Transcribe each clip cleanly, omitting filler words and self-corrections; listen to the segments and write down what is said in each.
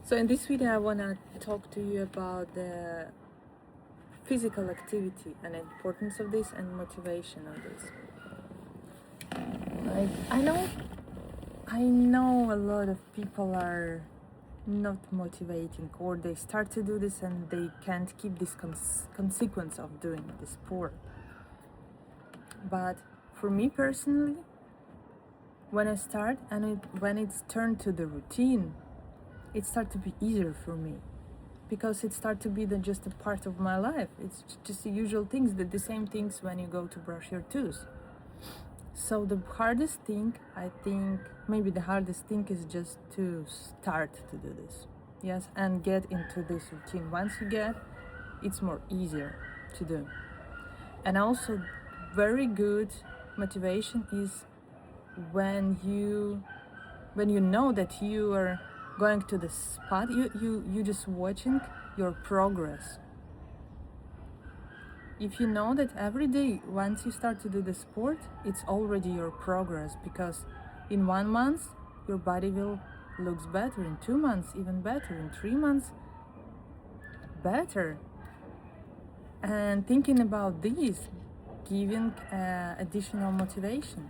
So in this video I want to talk to you about the physical activity and the importance of this and motivation of this. Like I know a lot of people are not motivating, or they start to do this and they can't keep this consequence of doing the sport. But for me personally, when I start and when it's turned to the routine, it starts to be easier for me, because it starts to be just a part of my life. It's just the usual things, the same things when you go to brush your teeth. So the hardest thing, I think, maybe the hardest thing is just to start to do this. Yes, and get into this routine. Once you get, it's more easier to do. And also, very good motivation is when you know that you are going to the spot, you just watching your progress. If you know that every day, once you start to do the sport, it's already your progress, because in 1 month your body will looks better, in 2 months even better, in 3 months better. And thinking about this, giving additional motivation,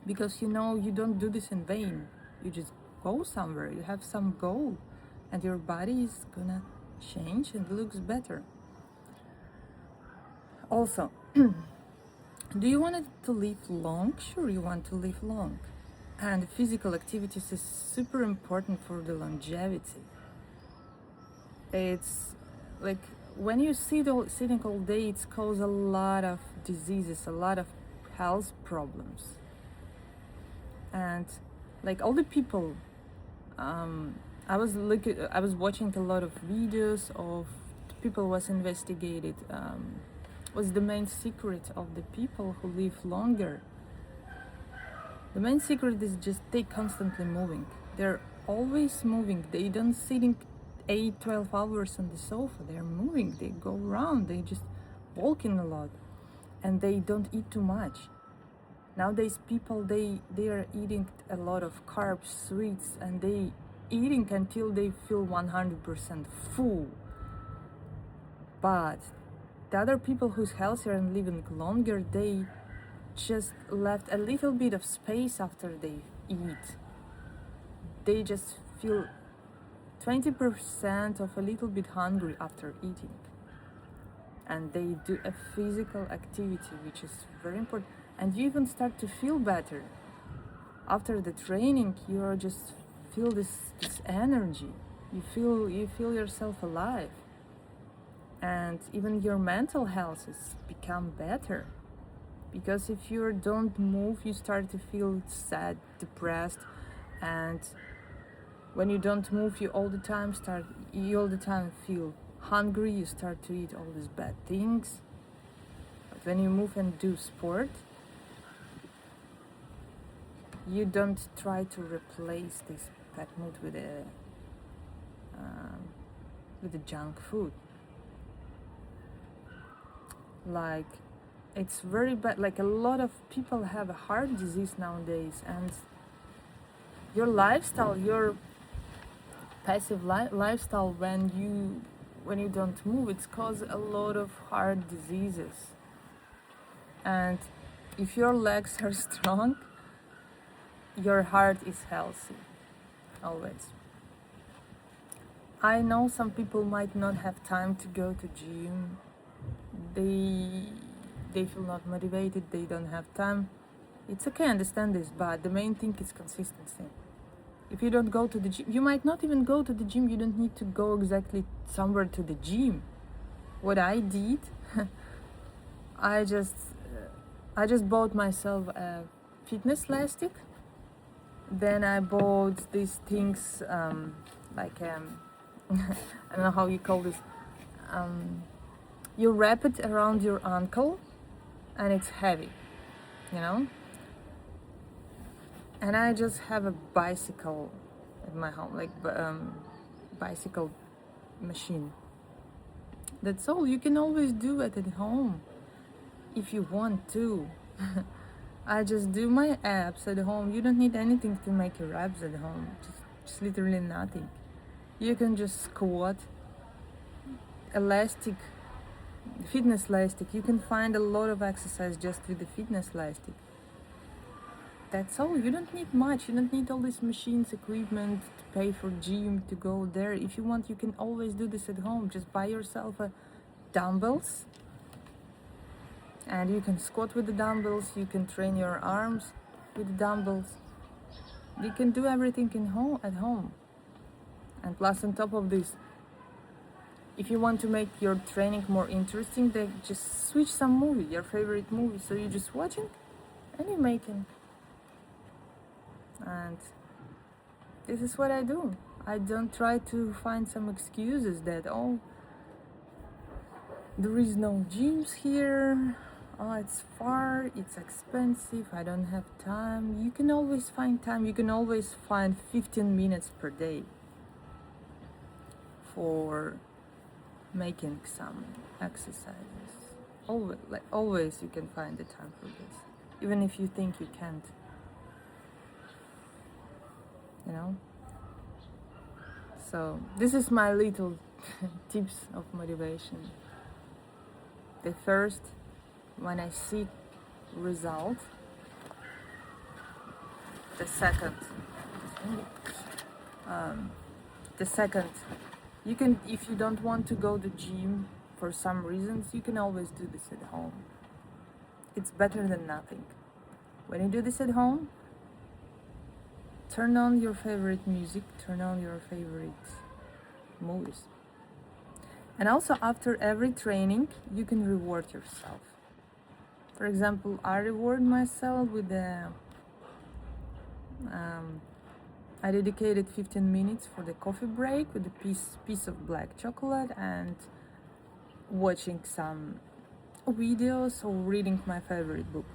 because you know you don't do this in vain. You just go somewhere, you have some goal, and your body is gonna change and looks better. Also, do you want it to live long? Sure, you want to live long. And physical activities is super important for the longevity. It's like when you sitting all day, it's cause a lot of diseases, a lot of health problems. And like all the people, I was watching a lot of videos of people was investigated. Was the main secret of the people who live longer? The main secret is just they constantly moving. They're always moving. They don't sitting 8-12 hours on the sofa. They're moving. They go around. They just walking a lot, and they don't eat too much. Nowadays people they are eating a lot of carbs, sweets, and they eating until they feel 100% full. But the other people who's healthier and living longer, they just left a little bit of space after they eat. They just feel 20% of a little bit hungry after eating. And they do a physical activity, which is very important. And you even start to feel better. After the training, you are just feel this energy. You feel yourself alive. And even your mental health has become better. Because if you don't move, you start to feel sad, depressed, and when you don't move, you all the time feel hungry. You start to eat all these bad things. But when you move and do sport, you don't try to replace this bad mood with the junk food. Like, it's very bad. Like, a lot of people have a heart disease nowadays, and your lifestyle, your passive lifestyle, when you don't move, it's cause a lot of heart diseases. And if your legs are strong, your heart is healthy always. I know some people might not have time to go to gym. They feel not motivated, they don't have time. It's okay, I understand this, but the main thing is consistency. If you don't go to the gym, you might not even go to the gym. You don't need to go exactly somewhere to the gym. What I did, I just bought myself a fitness elastic. Then I bought these things, like I don't know how you call this. You wrap it around your ankle, and it's heavy, you know. And I just have a bicycle at my home, like bicycle machine. That's all. You can always do it at home if you want to. I just do my abs at home. You don't need anything to make your abs at home. Just literally nothing. You can just squat, elastic, fitness elastic. You can find a lot of exercise just with the fitness elastic. That's all. You don't need much. You don't need all these machines, equipment, to pay for gym, to go there. If you want, you can always do this at home. Just buy yourself a dumbbells, and you can squat with the dumbbells. You can train your arms with the dumbbells. You can do everything at home. And plus, on top of this, if you want to make your training more interesting, then just switch some movie, your favorite movie. So you're just watching and you're making. And this is what I do. I don't try to find some excuses that, oh, there is no gyms here, oh, it's far, it's expensive, I don't have time. You can always find time. You can always find 15 minutes per day for making some exercises. Always you can find the time for this, even if you think you can't, you know. So this is my little tips of motivation. The first, when I see result. The second, you can, if you don't want to go to gym for some reasons, you can always do this at home. It's better than nothing. When you do this at home, turn on your favorite music, turn on your favorite movies. And also, after every training, you can reward yourself. For example, I reward myself with I dedicated 15 minutes for the coffee break with a piece of black chocolate and watching some videos or reading my favorite book.